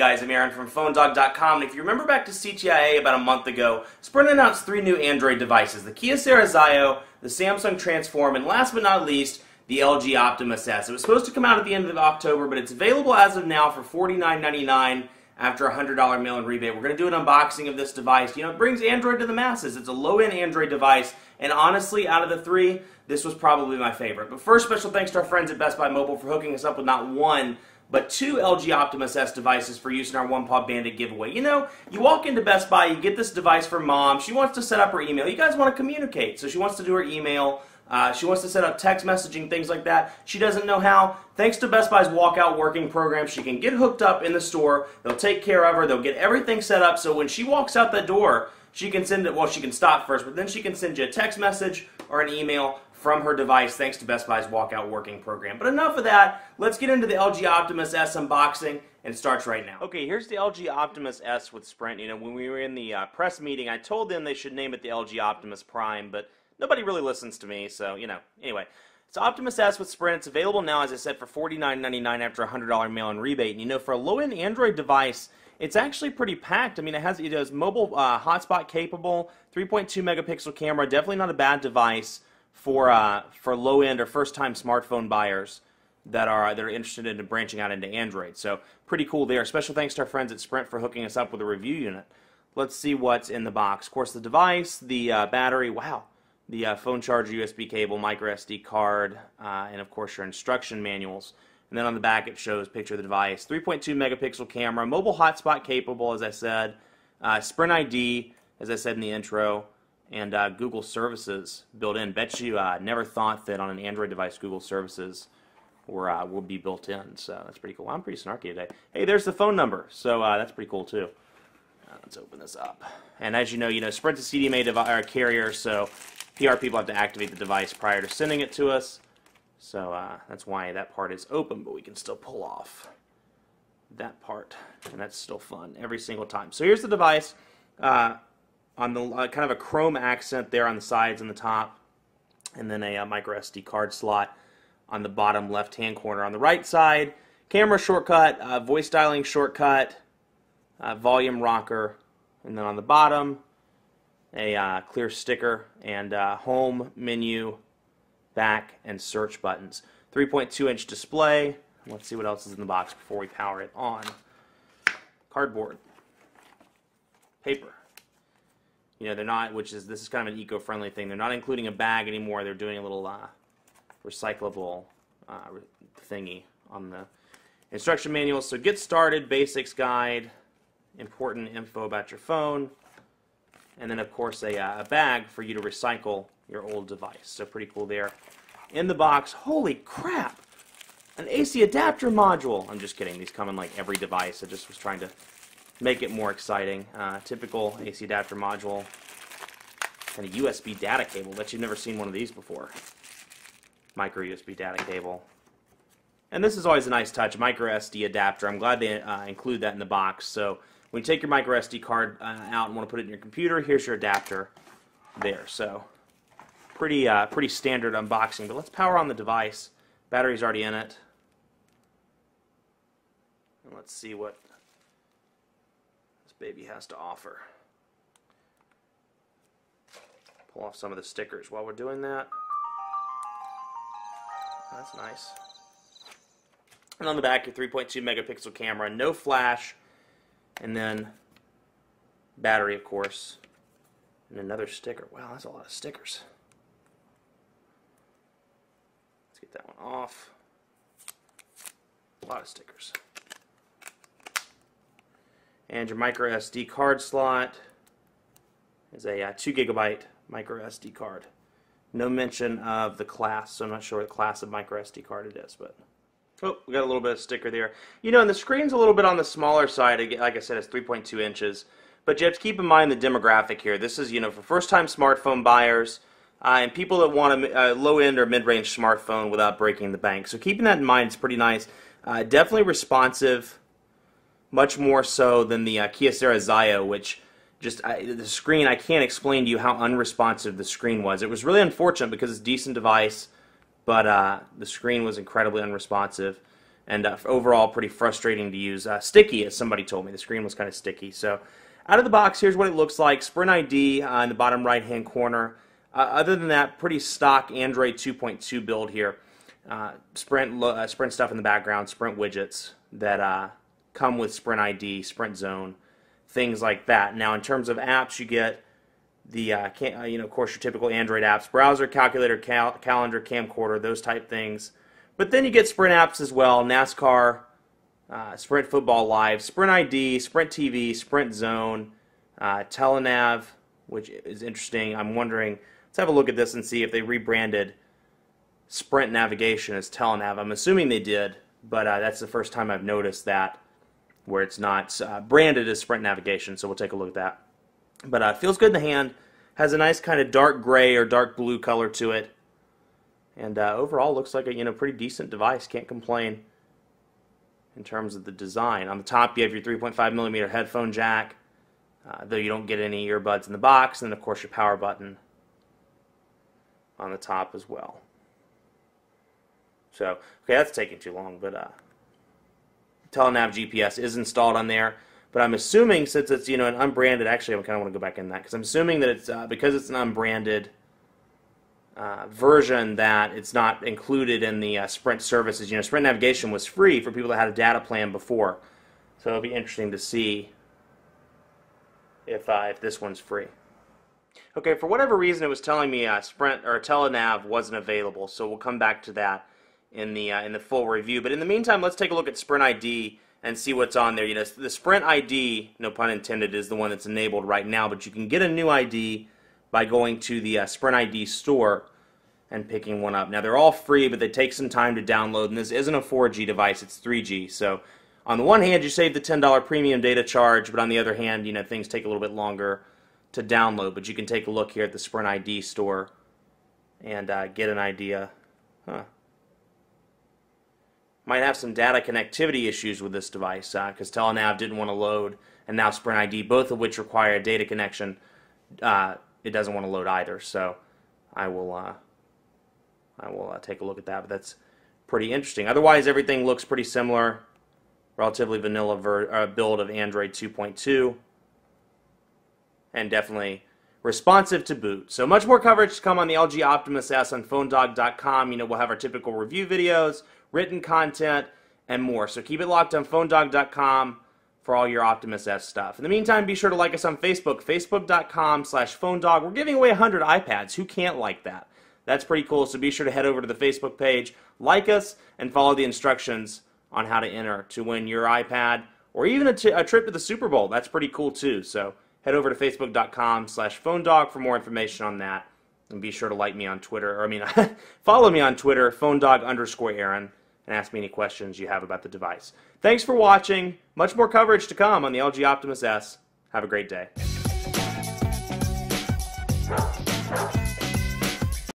guys, I'm Aaron from PhoneDog.com, and if you remember back to CTIA about a month ago, Sprint announced 3 new Android devices, the Kyocera Zayo, the Samsung Transform, and last but not least, the LG OpTIMUS S. It was supposed to come out at the end of October, but it's available as of now for $49.99 after a $100 mail-in rebate. We're going to do an unboxing of this device. You know, it brings Android to the masses. It's a low-end Android device, and honestly, out of the 3, this was probably my favorite. But first, special thanks to our friends at Best Buy Mobile for hooking us up with not 1, but 2 LG OpTIMUS S devices for use in our One Paw Bandit giveaway. You know, you walk into Best Buy, you get this device for mom, she wants to set up her email. You guys want to communicate, so she wants to do her email, she wants to set up text messaging, things like that. She doesn't know how. Thanks to Best Buy's walkout working program, she can get hooked up in the store, they'll take care of her, they'll get everything set up, so when she walks out the door, she can send it, well, she can stop first, but then she can send you a text message or an email from her device thanks to Best Buy's walkout working program. But enough of that, let's get into the LG OpTIMUS S unboxing, and it starts right now. Okay, here's the LG OpTIMUS S with Sprint. You know, when we were in the press meeting, I told them they should name it the LG OpTIMUS Prime, but nobody really listens to me, so, you know. Anyway, it's OpTIMUS S with Sprint. It's available now, as I said, for $49.99 after a $100 mail-in rebate. And, you know, for a low-end Android device, it's actually pretty packed. I mean, it has mobile hotspot capable, 3.2 megapixel camera, definitely not a bad device for low-end or first-time smartphone buyers that are interested in branching out into Android. So pretty cool there. Special thanks to our friends at Sprint for hooking us up with a review unit. Let's see what's in the box. Of course, the device, the battery, wow, the phone charger, USB cable, micro SD card, and of course your instruction manuals. And then on the back it shows a picture of the device. 3.2 megapixel camera, mobile hotspot capable, as I said, Sprint ID, as I said in the intro, and Google services built in. Bet you never thought that on an Android device Google services will be built in, so that's pretty cool. I'm pretty snarky today. Hey, there's the phone number, so that's pretty cool too. Let's open this up. And as you know, Sprint's a CDMA carrier, so PR people have to activate the device prior to sending it to us. So that's why that part is open, but we can still pull off that part, and that's still fun every single time. So here's the device on the kind of a chrome accent there on the sides and the top, and then a micro SD card slot on the bottom left-hand corner. On the right side, camera shortcut, voice dialing shortcut, volume rocker, and then on the bottom, a clear sticker and home, menu, back, and search buttons. 3.2-inch display. Let's see what else is in the box before we power it on. Cardboard. Paper. You know, they're not, this is kind of an eco-friendly thing. They're not including a bag anymore. They're doing a little recyclable thingy on the instruction manual. So get started, basics guide, important info about your phone, and then of course a bag for you to recycle your old device. So pretty cool there. In the box, holy crap, an AC adapter module. I'm just kidding, these come in like every device. I just was trying to make it more exciting. Typical AC adapter module and a USB data cable. Bet you've never seen one of these before. Micro USB data cable. And this is always a nice touch, micro SD adapter. I'm glad they include that in the box. So when you take your micro SD card out and want to put it in your computer, here's your adapter there. So pretty standard unboxing. But let's power on the device. Battery's already in it. And let's see what this baby has to offer. Pull off some of the stickers while we're doing that. That's nice. And on the back, your 3.2 megapixel camera, no flash, and then battery, of course, and another sticker. Wow, that's a lot of stickers. Let's get that one off. A lot of stickers. And your micro SD card slot is a 2 gigabyte micro SD card. No mention of the class, so I'm not sure what class of micro SD card it is, but oh, we got a little bit of sticker there. You know, and the screen's a little bit on the smaller side. Like I said, it's 3.2 inches. But you have to keep in mind the demographic here. This is, you know, for first-time smartphone buyers and people that want a low-end or mid-range smartphone without breaking the bank. So keeping that in mind is pretty nice. Definitely responsive, much more so than the Kyocera Zayo, which the screen, I can't explain to you how unresponsive the screen was. It was really unfortunate because it's a decent device, but the screen was incredibly unresponsive. and overall pretty frustrating to use. Sticky, as somebody told me. The screen was kind of sticky. So out of the box, here's what it looks like. Sprint ID in the bottom right-hand corner. Other than that, pretty stock Android 2.2 build here. Sprint stuff in the background, Sprint widgets that come with Sprint ID, Sprint Zone, things like that. Now, in terms of apps, you get the, of course, your typical Android apps, browser, calculator, calendar, camcorder, those type things. But then you get Sprint apps as well, NASCAR, Sprint Football Live, Sprint ID, Sprint TV, Sprint Zone, Telenav, which is interesting. I'm wondering, let's have a look at this and see if they rebranded Sprint Navigation as Telenav. I'm assuming they did, but that's the first time I've noticed that, where it's not branded as Sprint Navigation, so we'll take a look at that. But feels good in the hand, has a nice kind of dark gray or dark blue color to it, and overall looks like a pretty decent device. Can't complain in terms of the design. On the top you have your 3.5mm headphone jack, though you don't get any earbuds in the box, and then of course your power button on the top as well. So, okay, that's taking too long, but Telenav GPS is installed on there. But I'm assuming, since it's an unbranded, actually I kind of want to go back in that, because I'm assuming that it's because it's an unbranded version, that it's not included in the Sprint services. Sprint Navigation was free for people that had a data plan before, so it'll be interesting to see if this one's free. Okay, for whatever reason, it was telling me Sprint or Telenav wasn't available, so we'll come back to that in the full review. But in the meantime, let's take a look at Sprint ID and see what's on there. The Sprint ID, no pun intended, is the one that's enabled right now, but you can get a new ID by going to the Sprint ID store and picking one up. Now, they're all free, but they take some time to download, and this isn't a 4G device, it's 3G. So on the one hand, you save the $10 premium data charge, but on the other hand, things take a little bit longer to download. But you can take a look here at the Sprint ID store and get an idea. Might have some data connectivity issues with this device, because Telenav didn't want to load, and now Sprint ID, both of which require a data connection, it doesn't want to load either. So I will take a look at that, but that's pretty interesting. Otherwise, everything looks pretty similar. Relatively vanilla build of Android 2.2, and definitely responsive to boot. So much more coverage to come on the LG OpTIMUS S on PhoneDog.com. We'll have our typical review videos, written content, and more. So keep it locked on PhoneDog.com for all your OpTIMUS S stuff. In the meantime, be sure to like us on Facebook, Facebook.com/PhoneDog. We're giving away 100 iPads. Who can't like that? That's pretty cool, so be sure to head over to the Facebook page, like us, and follow the instructions on how to enter to win your iPad, or even a trip to the Super Bowl. That's pretty cool too. So head over to Facebook.com/PhoneDog for more information on that. And be sure to like me on Twitter, follow me on Twitter, PhoneDog_Aaron, and ask me any questions you have about the device. Thanks for watching. Much more coverage to come on the LG OpTIMUS S. Have a great day.